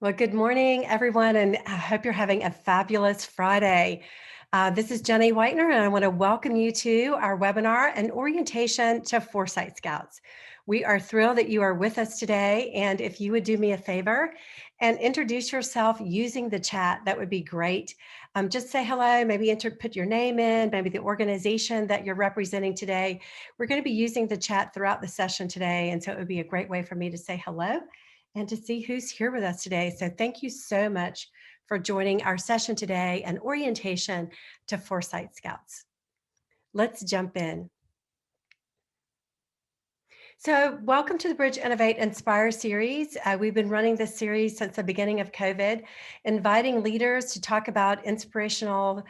Well, good morning, everyone, and I hope you're having a fabulous Friday. This is Jenny Whitener, and I want to welcome you to our webinar, An Orientation to Foresight Scouts. We are thrilled that you are with us today, and if you would do me a favor and introduce yourself using the chat, that would be great. Just say hello, maybe put your name in, maybe the organization that you're representing today. We're going to be using the chat throughout the session today, and so it would be a great way for me to say hello and to see who's here with us today. So thank you so much for joining our session today, An Orientation to Foresight Scouts. Let's jump in. So welcome to the Bridge Innovate Inspire series. We've been running this series since the beginning of COVID, inviting leaders to talk about inspirational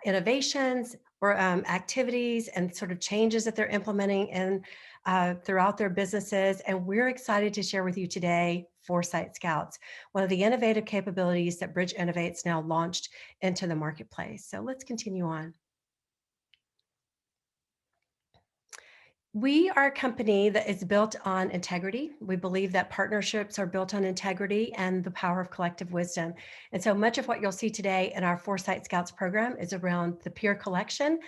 innovations or activities and sort of changes that they're implementing in throughout their businesses. And we're excited to share with you today Foresight Scouts, one of the innovative capabilities that Bridge Innovate's now launched into the marketplace. So let's continue on. We are a company that is built on integrity. We believe that partnerships are built on integrity and the power of collective wisdom. And so much of what you'll see today in our Foresight Scouts program is around the peer collection,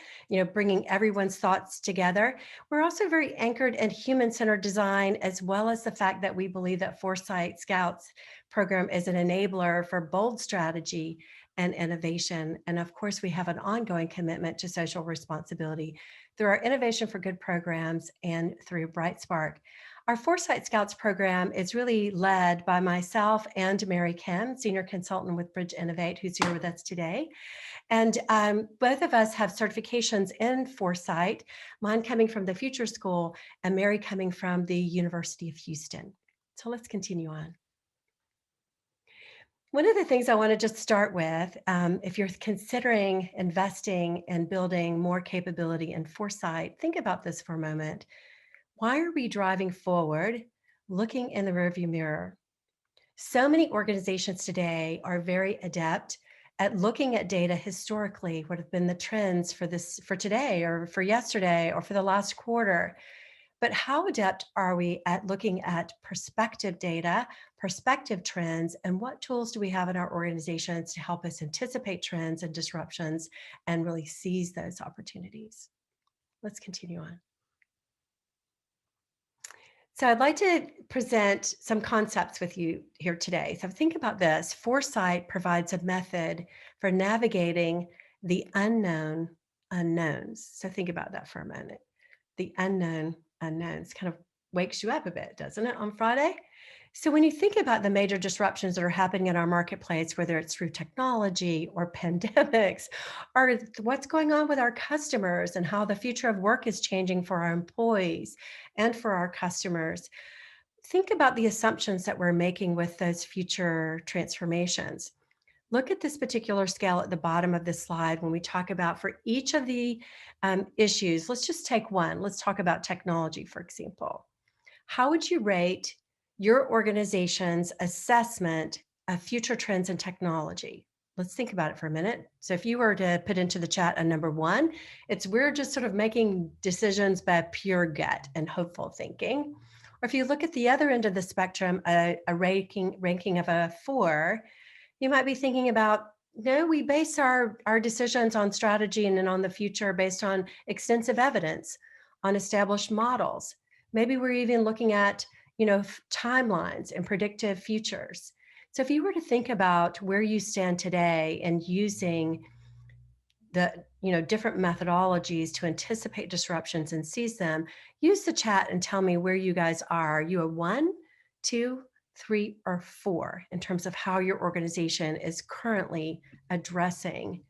bringing everyone's thoughts together. We're also very anchored in human-centered design, as well as the fact that we believe that Foresight Scouts program is an enabler for bold strategy and innovation. And of course, we have an ongoing commitment to social responsibility through our Innovation for Good programs and through Bright Spark. Our Foresight Scouts program is really led by myself and Mary Kim, Senior Consultant with Bridge Innovate, who's here with us today. And both of us have certifications in Foresight, mine coming from the Future School and Mary coming from the University of Houston. So let's continue on. One of the things I want to just start with, if you're considering investing and building more capability in foresight, think about this for a moment. Why are we driving forward, looking in the rearview mirror? So many organizations today are very adept at looking at data historically, what have been the trends for today or for yesterday or for the last quarter. But how adept are we at looking at perspective data, perspective trends, and what tools do we have in our organizations to help us anticipate trends and disruptions and really seize those opportunities? Let's continue on. So I'd like to present some concepts with you here today. So think about this. Foresight provides a method for navigating the unknown unknowns. So think about that for a minute. The unknown unknowns kind of wakes you up a bit, doesn't it, on Friday? So when you think about the major disruptions that are happening in our marketplace, whether it's through technology or pandemics, or what's going on with our customers and how the future of work is changing for our employees and for our customers, think about the assumptions that we're making with those future transformations. Look at this particular scale at the bottom of this slide when we talk about for each of the issues. Let's just take one. Let's talk about technology, for example. How would you rate your organization's assessment of future trends in technology? Let's think about it for a minute. So if you were to put into the chat a number one, we're just sort of making decisions by pure gut and hopeful thinking. Or if you look at the other end of the spectrum, a ranking of a 4, you might be thinking about, no, we base our decisions on strategy and on the future based on extensive evidence, on established models. Maybe we're even looking at, timelines and predictive futures. So if you were to think about where you stand today and using the different methodologies to anticipate disruptions and seize them, use the chat and tell me where you guys are. Are you a 1, 2, 3, or 4 in terms of how your organization is currently addressing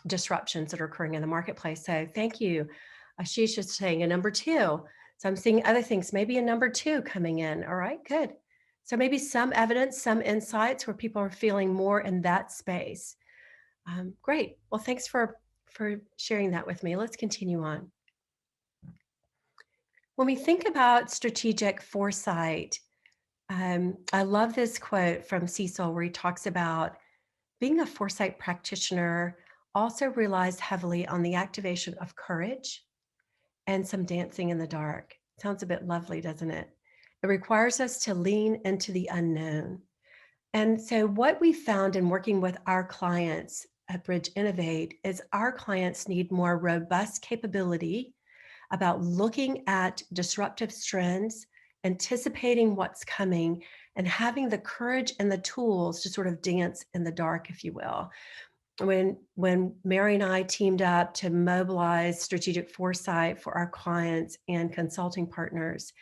disruptions that are occurring in the marketplace? So thank you. Ashish is saying a number 2. So I'm seeing other things, maybe a number 2 coming in. All right, good. So maybe some evidence, some insights where people are feeling more in that space. Great. Well, thanks for sharing that with me. Let's continue on. When we think about strategic foresight, I love this quote from Cecil where he talks about being a foresight practitioner also relies heavily on the activation of courage and some dancing in the dark. Sounds a bit lovely, doesn't it? It requires us to lean into the unknown, And so what we found in working with our clients at Bridge Innovate is our clients need more robust capability about looking at disruptive trends, anticipating what's coming, and having the courage and the tools to sort of dance in the dark, if you will. When Mary and I teamed up to mobilize strategic foresight for our clients and consulting partners,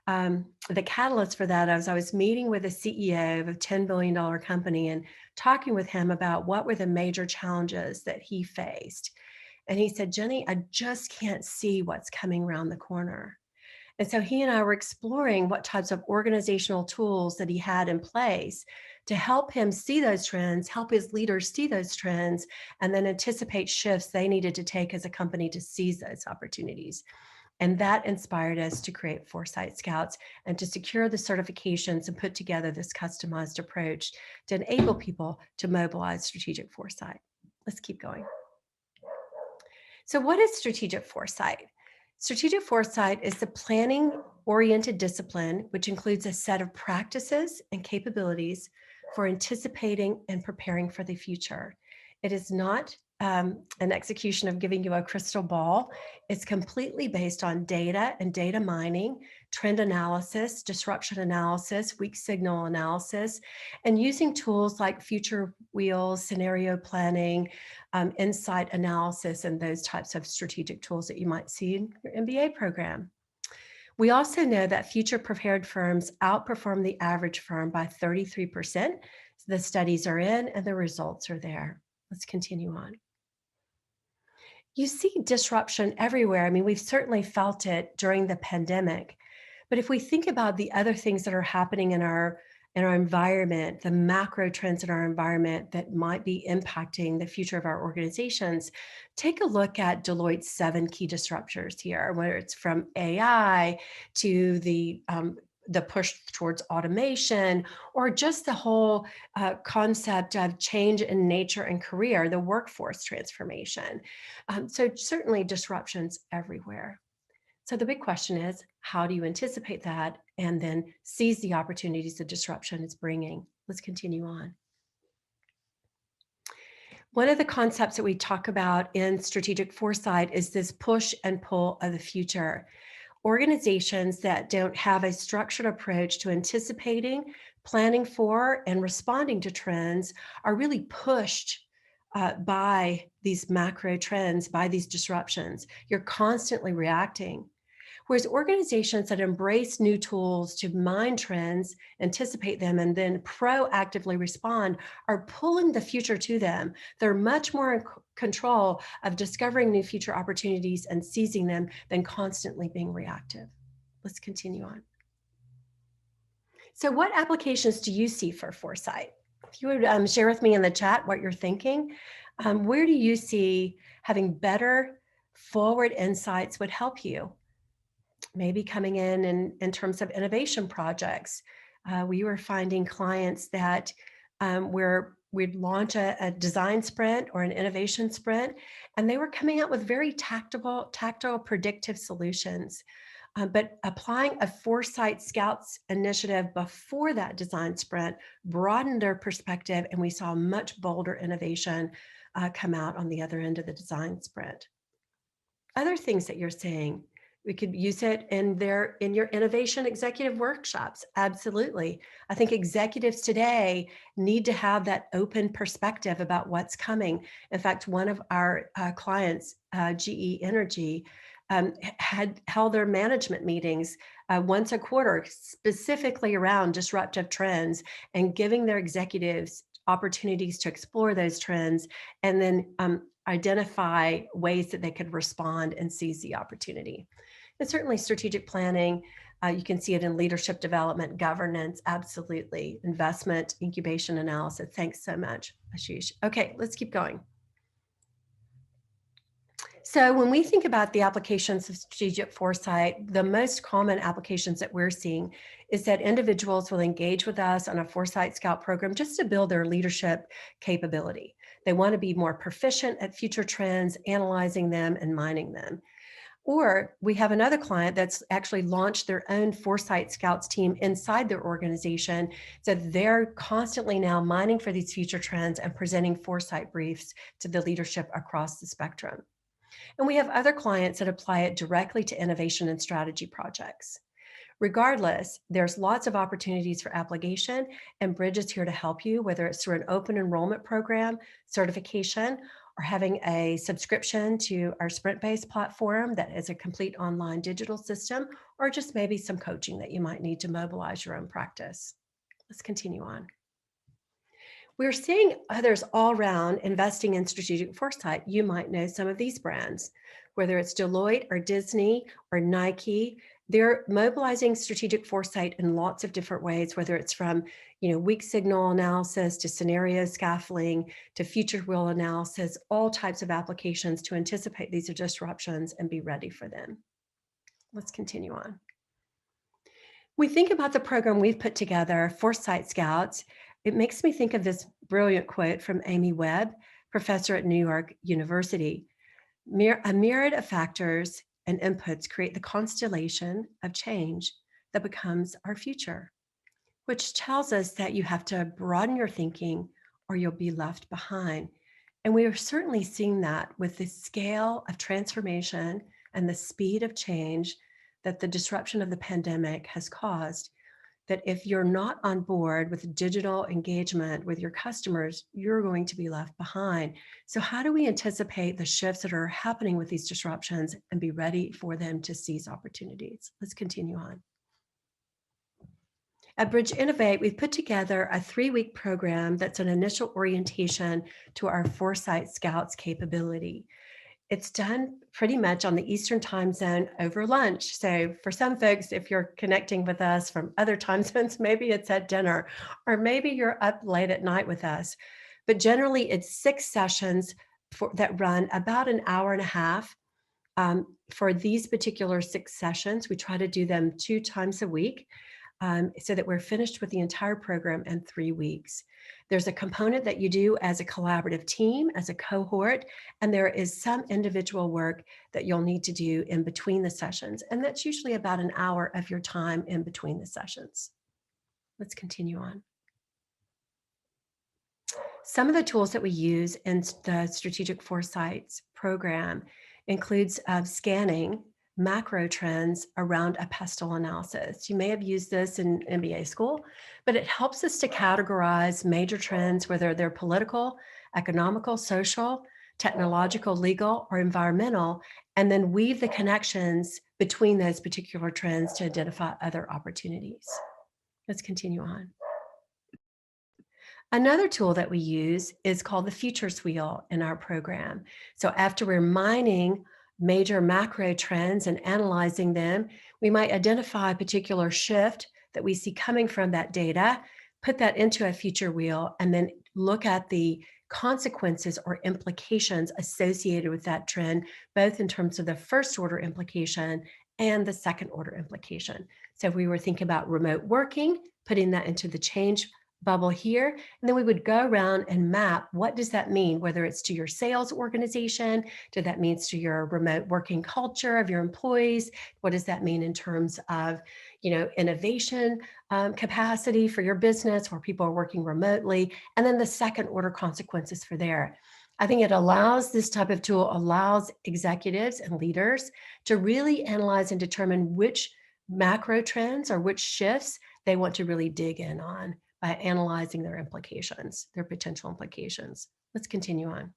the catalyst for that is I was meeting with a CEO of a $10 billion company and talking with him about what were the major challenges that he faced. And he said, Jenny, I just can't see what's coming around the corner. And so he and I were exploring what types of organizational tools that he had in place to help him see those trends, help his leaders see those trends, and then anticipate shifts they needed to take as a company to seize those opportunities. And that inspired us to create Foresight Scouts and to secure the certifications and put together this customized approach to enable people to mobilize strategic foresight. Let's keep going. So what is strategic foresight? Strategic foresight is the planning-oriented discipline, which includes a set of practices and capabilities for anticipating and preparing for the future. It is not an execution of giving you a crystal ball. It's completely based on data and data mining, trend analysis, disruption analysis, weak signal analysis, and using tools like future wheels, scenario planning, insight analysis, and those types of strategic tools that you might see in your MBA program. We also know that future prepared firms outperform the average firm by 33%. The studies are in and the results are there. Let's continue on. You see disruption everywhere. I mean, we've certainly felt it during the pandemic. But if we think about the other things that are happening in our environment, the macro trends in our environment that might be impacting the future of our organizations, take a look at Deloitte's 7 key disruptors here, whether it's from AI to the push towards automation, or just the whole concept of change in nature and career, the workforce transformation. So certainly disruptions everywhere. So the big question is, how do you anticipate that and then seize the opportunities the disruption is bringing? Let's continue on. One of the concepts that we talk about in strategic foresight is this push and pull of the future. Organizations that don't have a structured approach to anticipating, planning for, and responding to trends are really pushed by these macro trends, by these disruptions. You're constantly reacting. Whereas organizations that embrace new tools to mine trends, anticipate them, and then proactively respond are pulling the future to them. They're much more in control of discovering new future opportunities and seizing them than constantly being reactive. Let's continue on. So what applications do you see for foresight? If you would share with me in the chat what you're thinking, where do you see having better forward insights would help you? Maybe coming in terms of innovation projects. We were finding clients that we'd launch a design sprint or an innovation sprint, and they were coming out with very tactile predictive solutions. But applying a Foresight Scouts initiative before that design sprint broadened their perspective, and we saw much bolder innovation come out on the other end of the design sprint. Other things that you're seeing, we could use it in your innovation executive workshops. Absolutely. I think executives today need to have that open perspective about what's coming. In fact, one of our clients, GE Energy, had held their management meetings once a quarter, specifically around disruptive trends and giving their executives opportunities to explore those trends and then identify ways that they could respond and seize the opportunity. And certainly strategic planning, you can see it in leadership development, governance, absolutely, investment, incubation analysis. Thanks so much, Ashish. Okay, let's keep going. So when we think about the applications of strategic foresight, the most common applications that we're seeing is that individuals will engage with us on a Foresight Scout program just to build their leadership capability. They want to be more proficient at future trends, analyzing them and mining them. Or we have another client that's actually launched their own Foresight Scouts team inside their organization. So they're constantly now mining for these future trends and presenting foresight briefs to the leadership across the spectrum. And we have other clients that apply it directly to innovation and strategy projects. Regardless, there's lots of opportunities for application, and Bridge is here to help you, whether it's through an open enrollment program, certification, or having a subscription to our sprint-based platform that is a complete online digital system, or just maybe some coaching that you might need to mobilize your own practice. Let's continue on. We're seeing others all around investing in strategic foresight. You might know some of these brands, whether it's Deloitte or Disney or Nike. They're mobilizing strategic foresight in lots of different ways, whether it's from, weak signal analysis to scenario scaffolding to future will analysis, all types of applications to anticipate these disruptions and be ready for them. Let's continue on. We think about the program we've put together, Foresight Scouts. It makes me think of this brilliant quote from Amy Webb, professor at New York University. A myriad of factors and inputs create the constellation of change that becomes our future, which tells us that you have to broaden your thinking or you'll be left behind. And we are certainly seeing that with the scale of transformation and the speed of change that the disruption of the pandemic has caused, that if you're not on board with digital engagement with your customers, you're going to be left behind. So how do we anticipate the shifts that are happening with these disruptions and be ready for them to seize opportunities? Let's continue on. At Bridge Innovate, we've put together a 3-week program that's an initial orientation to our Foresight Scouts capability. It's done pretty much on the Eastern time zone over lunch. So for some folks, if you're connecting with us from other time zones, maybe it's at dinner, or maybe you're up late at night with us. But generally, it's 6 sessions that run about an hour and a half. For these particular 6 sessions, we try to do them 2 times a week. So that we're finished with the entire program in 3 weeks. There's a component that you do as a collaborative team, as a cohort, and there is some individual work that you'll need to do in between the sessions. And that's usually about an hour of your time in between the sessions. Let's continue on. Some of the tools that we use in the Strategic Foresights program includes scanning macro trends around a pestle analysis. You may have used this in MBA school, but it helps us to categorize major trends, whether they're political, economical, social, technological, legal, or environmental, and then weave the connections between those particular trends to identify other opportunities. Let's continue on. Another tool that we use is called the Futures Wheel in our program. So after we're mining major macro trends and analyzing them, we might identify a particular shift that we see coming from that data, put that into a future wheel, and then look at the consequences or implications associated with that trend, both in terms of the first order implication and the second order implication. So if we were thinking about remote working, putting that into the change bubble here, and then we would go around and map what does that mean, whether it's to your sales organization, to that means to your remote working culture of your employees, what does that mean in terms of innovation capacity for your business where people are working remotely, and then the second order consequences for there. I think it allows, this type of tool allows executives and leaders to really analyze and determine which macro trends or which shifts they want to really dig in on by analyzing their implications, their potential implications. Let's continue on.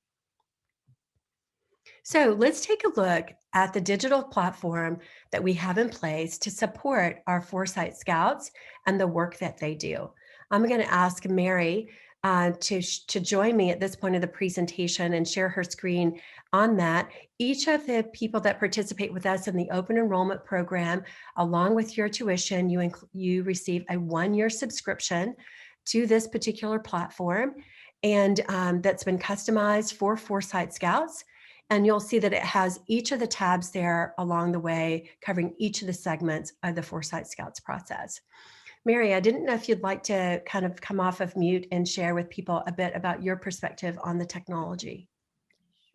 So let's take a look at the digital platform that we have in place to support our Foresight Scouts and the work that they do. I'm going to ask Mary to join me at this point of the presentation and share her screen on that. Each of the people that participate with us in the open enrollment program, along with your tuition, you receive a 1-year subscription to this particular platform, and that's been customized for Foresight Scouts. And you'll see that it has each of the tabs there along the way, covering each of the segments of the Foresight Scouts process. Mary, I didn't know if you'd like to kind of come off of mute and share with people a bit about your perspective on the technology.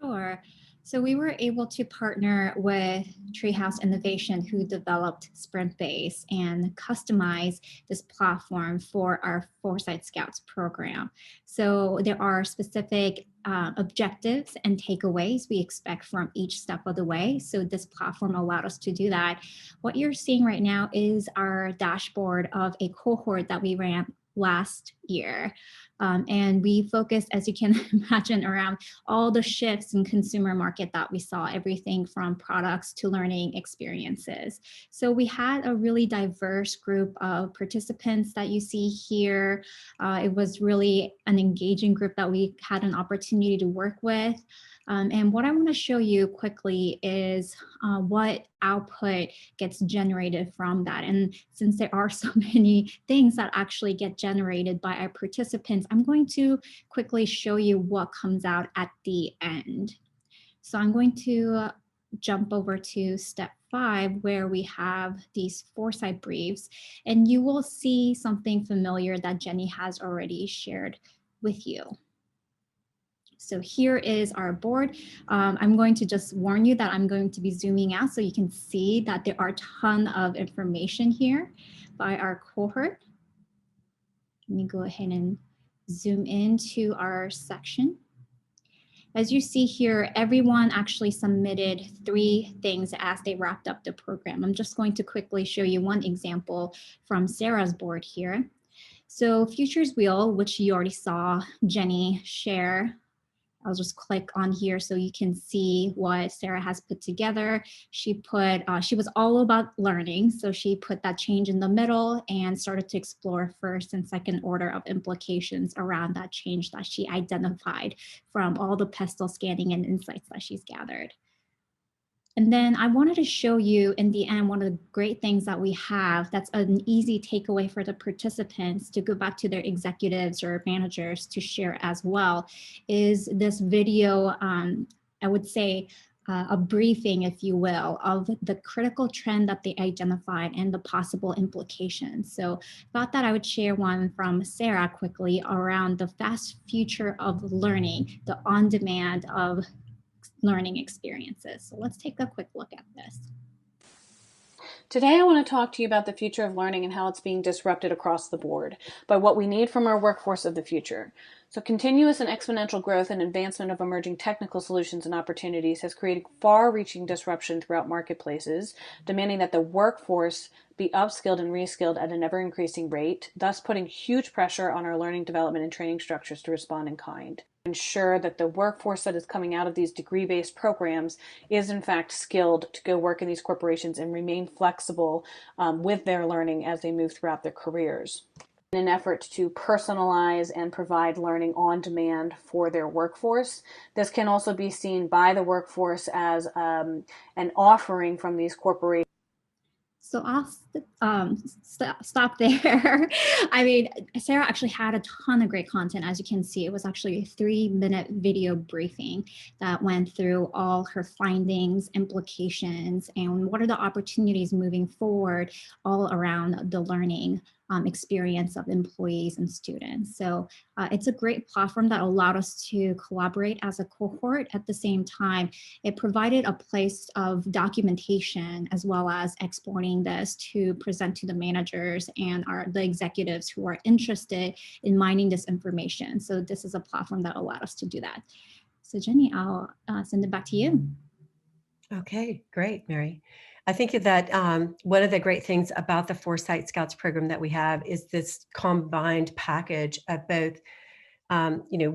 Sure. So we were able to partner with Treehouse Innovation, who developed Sprint Base and customized this platform for our Foresight Scouts program. So there are specific objectives and takeaways we expect from each step of the way. So this platform allowed us to do that. What you're seeing right now is our dashboard of a cohort that we ran last year. And we focused, as you can imagine, around all the shifts in consumer market that we saw, everything from products to learning experiences. So we had a really diverse group of participants that you see here. It was really an engaging group that we had an opportunity to work with. And what I want to show you quickly is what output gets generated from that. And since there are so many things that actually get generated by our participants, I'm going to quickly show you what comes out at the end. So I'm going to jump over to step 5, where we have these foresight briefs, and you will see something familiar that Jenny has already shared with you. So here is our board. I'm going to just warn you that I'm going to be zooming out so you can see that there are a ton of information here by our cohort. Let me go ahead and zoom into our section. As you see here, everyone actually submitted 3 things as they wrapped up the program. I'm just going to quickly show you one example from Sarah's board here. So Futures Wheel, which you already saw Jenny share, I'll just click on here so you can see what Sarah has put together. She was all about learning. So she put that change in the middle and started to explore first and second order of implications around that change that she identified from all the pestle scanning and insights that she's gathered. And then I wanted to show you in the end, one of the great things that we have that's an easy takeaway for the participants to go back to their executives or managers to share as well, is this video, I would say, a briefing, if you will, of the critical trend that they identified and the possible implications. So thought that I would share one from Sarah quickly around the fast future of learning, the on-demand of learning experiences. So let's take a quick look at this. Today I want to talk to you about the future of learning and how it's being disrupted across the board by what we need from our workforce of the future. So continuous and exponential growth and advancement of emerging technical solutions and opportunities has created far-reaching disruption throughout marketplaces, demanding that the workforce be upskilled and reskilled at an ever-increasing rate, thus putting huge pressure on our learning development and training structures to respond in kind. Ensure that the workforce that is coming out of these degree-based programs is in fact skilled to go work in these corporations and remain flexible with their learning as they move throughout their careers. In an effort to personalize and provide learning on demand for their workforce, this can also be seen by the workforce as an offering from these corporations. So I'll stop there. I mean, Sarah actually had a ton of great content. As you can see, it was actually a 3-minute video briefing that went through all her findings, implications, and what are the opportunities moving forward all around the learning experience of employees and students. So it's a great platform that allowed us to collaborate as a cohort. At the same time, it provided a place of documentation as well as exporting this to present to the managers and the executives who are interested in mining this information. So this is a platform that allowed us to do that. So Jenny, I'll send it back to you. Okay, great, Mary. I think that one of the great things about the Foresight Scouts program that we have is this combined package of both,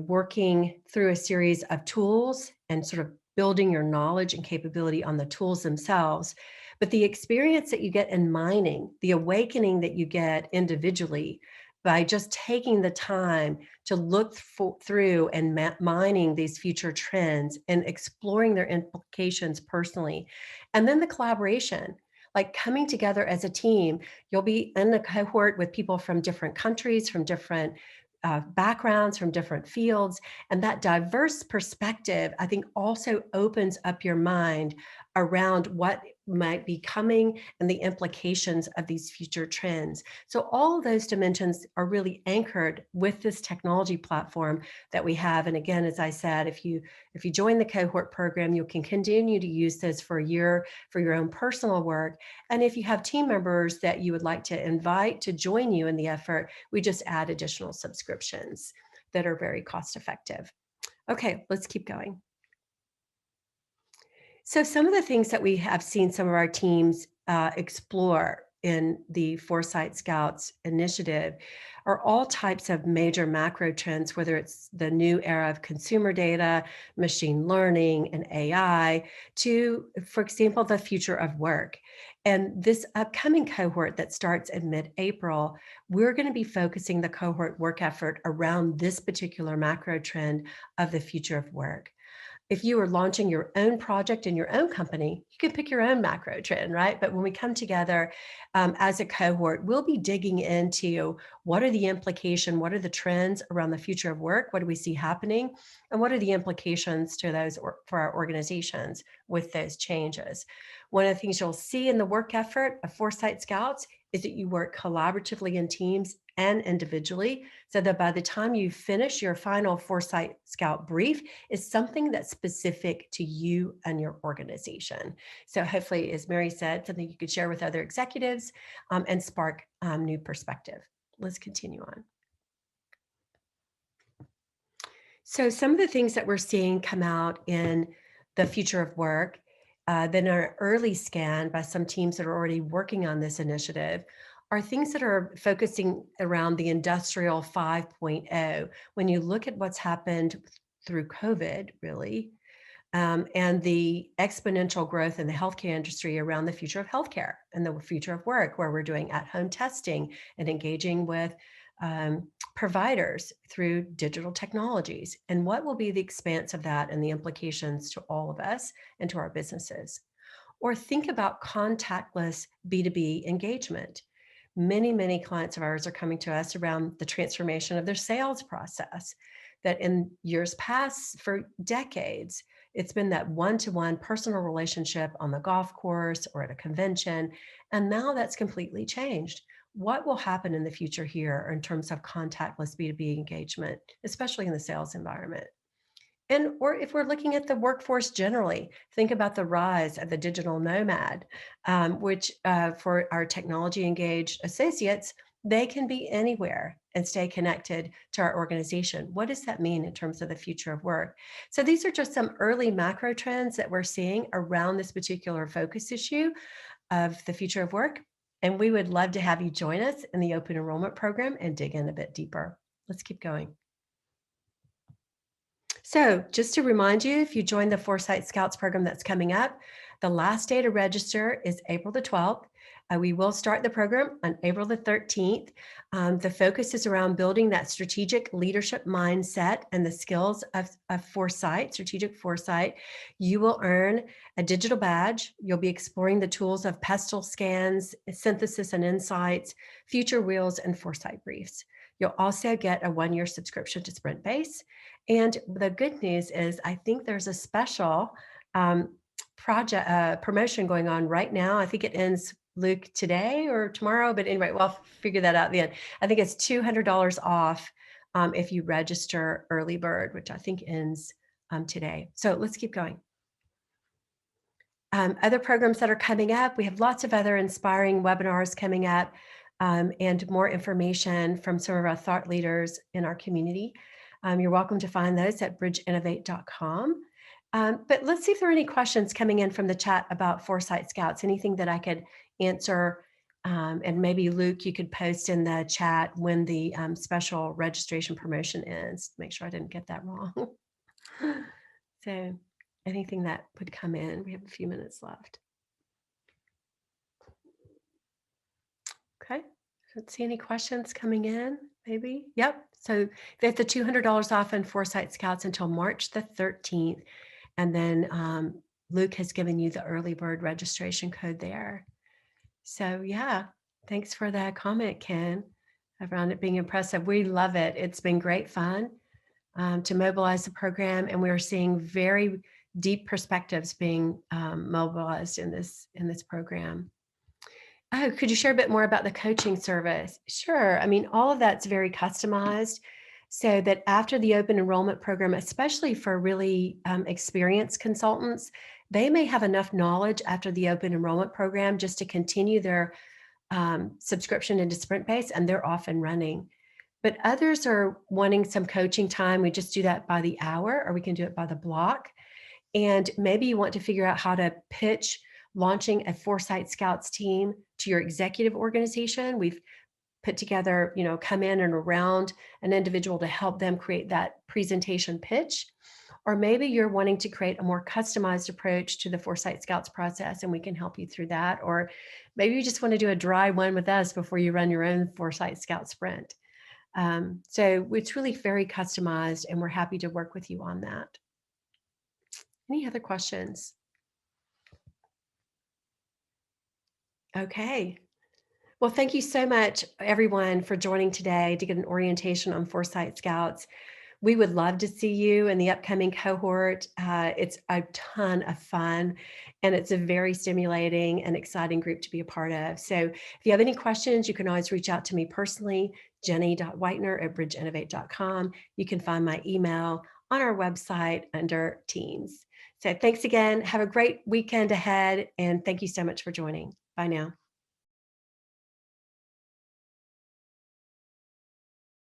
working through a series of tools and sort of building your knowledge and capability on the tools themselves, but the experience that you get in mining, the awakening that you get individually by just taking the time to look through and mining these future trends and exploring their implications personally. And then the collaboration, like coming together as a team. You'll be in a cohort with people from different countries, from different backgrounds, from different fields. And that diverse perspective, I think, also opens up your mind around what might be coming and the implications of these future trends. So all of those dimensions are really anchored with this technology platform that we have. And again, as I said, if you join the cohort program, you can continue to use this for a year for your own personal work. And if you have team members that you would like to invite to join you in the effort, we just add additional subscriptions that are very cost effective. Okay, let's keep going. So some of the things that we have seen some of our teams explore in the Foresight Scouts initiative are all types of major macro trends, whether it's the new era of consumer data, machine learning, and AI, to, for example, the future of work. And this upcoming cohort that starts in mid-April, we're going to be focusing the cohort work effort around this particular macro trend of the future of work. If you are launching your own project in your own company, you can pick your own macro trend, right? But when we come together as a cohort, we'll be digging into what are the implications, what are the trends around the future of work, what do we see happening, and what are the implications to those for our organizations with those changes. One of the things you'll see in the work effort of Foresight Scouts is that you work collaboratively in teams and individually, so that by the time you finish your final Foresight Scout brief, is something that's specific to you and your organization. So hopefully, as Mary said, something you could share with other executives and spark new perspective. Let's continue on. So some of the things that we're seeing come out in the future of work, then our early scan by some teams that are already working on this initiative, are things that are focusing around the industrial 5.0. When you look at what's happened through COVID, really, and the exponential growth in the healthcare industry around the future of healthcare and the future of work, where we're doing at-home testing and engaging with providers through digital technologies, and what will be the expanse of that and the implications to all of us and to our businesses. Or think about contactless B2B engagement. Many clients of ours are coming to us around the transformation of their sales process, that in years past, for decades, it's been that one-to-one personal relationship on the golf course or at a convention, and now that's completely changed. What will happen in the future here in terms of contactless B2B engagement, especially in the sales environment? And or if we're looking at the workforce generally, think about the rise of the digital nomad, which for our technology engaged associates, they can be anywhere and stay connected to our organization. What does that mean in terms of the future of work? So these are just some early macro trends that we're seeing around this particular focus issue of the future of work. And we would love to have you join us in the open enrollment program and dig in a bit deeper. Let's keep going. So just to remind you, if you join the Foresight Scouts program that's coming up, the last day to register is April the 12th. We will start the program on April the 13th. The focus is around building that strategic leadership mindset and the skills of foresight, strategic foresight. You will earn a digital badge. You'll be exploring the tools of pestle scans, synthesis and insights, future wheels, and foresight briefs. You'll also get a 1-year subscription to Sprint Base. And the good news is I think there's a special project promotion going on right now. I think it ends, Luke, today or tomorrow, but anyway, we'll figure that out at the end. I think it's $200 off if you register early bird, which I think ends today. So let's keep going. Other programs that are coming up, we have lots of other inspiring webinars coming up and more information from some of our thought leaders in our community. You're welcome to find those at bridgeinnovate.com. But let's see if there are any questions coming in from the chat about Foresight Scouts, anything that I could answer. And maybe Luke, you could post in the chat when the special registration promotion ends. Make sure I didn't get that wrong. So anything that would come in, we have a few minutes left. Okay, don't see any questions coming in, maybe. Yep, so they have the $200 off in Foresight Scouts until March the 13th. And then Luke has given you the early bird registration code there. So yeah, thanks for that comment, Ken. I found it being impressive. We love it. It's been great fun to mobilize the program, and we are seeing very, deep perspectives being mobilized in this program. Oh, could you share a bit more about the coaching service? Sure. I mean, all of that's very customized so that after the open enrollment program, especially for really experienced consultants, they may have enough knowledge after the open enrollment program just to continue their subscription into Sprint Base, and they're off and running. But others are wanting some coaching time. We just do that by the hour, or we can do it by the block. And maybe you want to figure out how to pitch launching a Foresight Scouts team to your executive organization. We've put together, come in and around an individual to help them create that presentation pitch. Or maybe you're wanting to create a more customized approach to the Foresight Scouts process, and we can help you through that. Or maybe you just want to do a dry one with us before you run your own Foresight Scout sprint. So it's really very customized, and we're happy to work with you on that. Any other questions? Okay. Well, thank you so much, everyone, for joining today to get an orientation on Foresight Scouts. We would love to see you in the upcoming cohort. It's a ton of fun, and it's a very stimulating and exciting group to be a part of. So if you have any questions, you can always reach out to me personally, jenny.whitener@bridgeinnovate.com. You can find my email on our website under Teams. So thanks again. Have a great weekend ahead, and thank you so much for joining. Bye now.